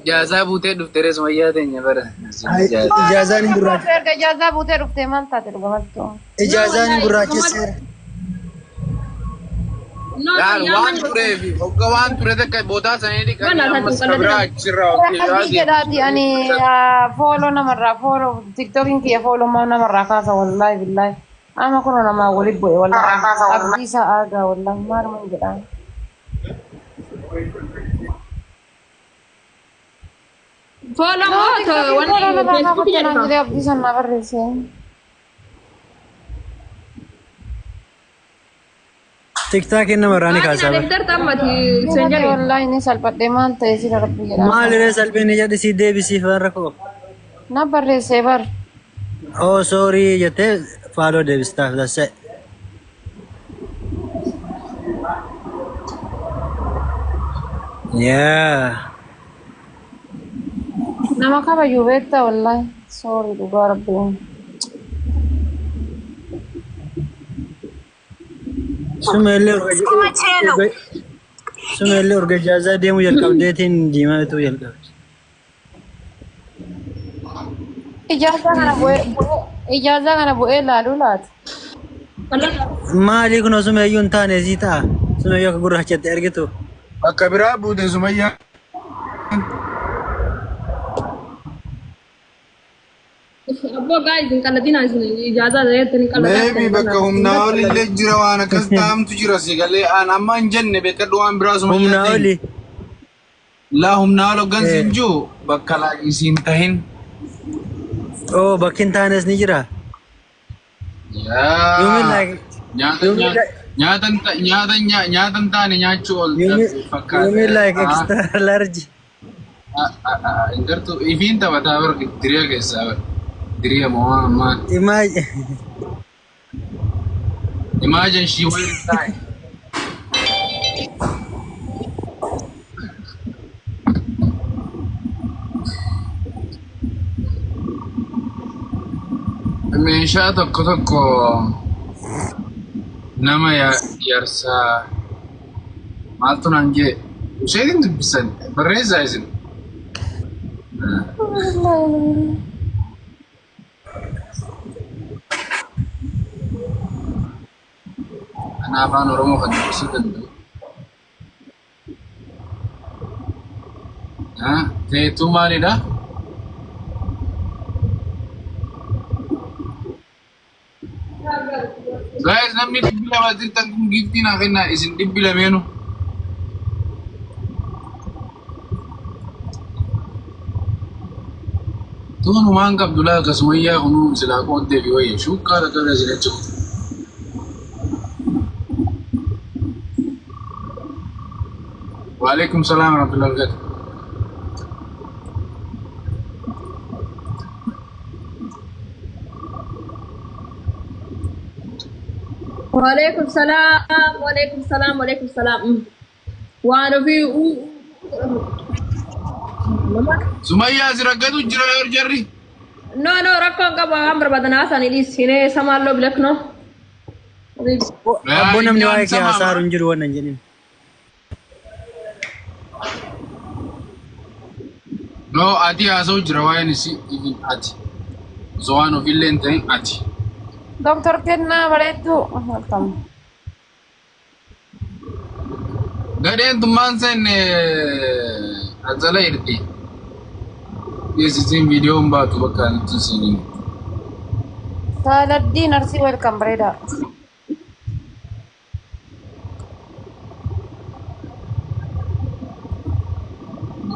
Ijazaa buutee dhuftee reesuma wayyaa teenya bara. Ijaazaan hin gurraacha. Erga ijaazaa buutee dhuftee maal taate dhugamattu? Ijaazaan hin gurraachesseera. Yaar waan tureefi hogga waan ture takka boodaa sanii dhiqanii ammas kabiraa achirraa Akkasii jedhaati ani fooloo namarraa fooloo tiktookiin kiyya fooloo namarraa kaasa wallaahi billaahi. Ama kun namaa walitti bu'e wallaahi abdii isaa aagaa wallaahi maaluma jedhaan. Follow mo Facebook niya Hindi abdii sana nakarese. TikTok in naman rani kasa ba? Nagdar tamati senjali. Wallahi ni salpat deman tayo sila rabbi jedhaan. Maali na salbi niya di si Debbie si Farra ko. Nabarese bar. Oh sorry jete follow Debbie stuff that's it. Yeah. Nama kabayu betta wallahi. Sorry dhugaa rabbi. Sumelli urga jaazaa deemu jalqabdeetiin diimaa bituu jalqabde. Ijaazaa kana bu'ee laaluu laata? Maali kun sumeyyuu hin taane sii ta'a. Sumeyyuu akka gurraachatti argitu. Bakka biraa buute sumayyaa. Abbo guys, in Kaladina is ijaza zayet in Kaladina. Maybe bakka humnaa olillee jira waan akkas ta'amtu jira sigalee aan amma hin jenne beeka du'aan biraa sumayyaa. Humnaa oli. Laa humnaa ol hoggansi hin jiru bakka laaqisiin tahin. Oh bakki hin taanes ni jira. Nyaatan taane nyaachuu ol fakkaata. You mean like extra large? Gartuu ifiin taphataa bara diriyaa keessaa bara. Diriya Muhammad. Imagine she will die. Meeshaa tokko tokko nama yarsaa maaltu naan jee isheen dubbisan barreessaa isin. Ana afaan Oromoo kan dubbisuu danda'u. Teetuu maalidha? Guys, namni dhibbi lama jirtan kun giftii naa kennaa isin dhibbi lameenu. Tuhan mangkap dulu ke semuanya kunu selaku onte viewaya suka atau ada sini cukup. Waalaikumsalam warahmatullahi wabarakatuh. Waalaikumsalam, waalaikumsalam, waalaikumsalam. Waan ofii Sumayyaa asirratti jira jarri. No, rakkoon qaba waan barbaadan haasanii dhiisinee samaaloo bileknoo. Abbo namni waa'ee kee haasaaru hin jiru waan hin jedhin. No, ati haasa'u jira waa'een isi ati. Osoo waan ofillee hin ta'in ati. Doktor Kennaa bareedduu. Gadheen tummaan sen ajala irti. Yeesitiin viidiyoon baatu bakka nuti seenin. Saaladii narsii welcome bareeda.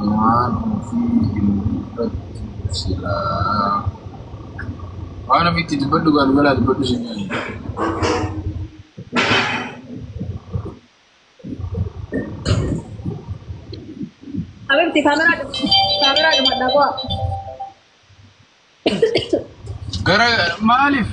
Waan ofii hin dubbatu silaa. Waan ofiitti dubbadhu galgalaa dubbadhu sin yaadu. Habibti kamera cuma ada gua. Gara maaliif?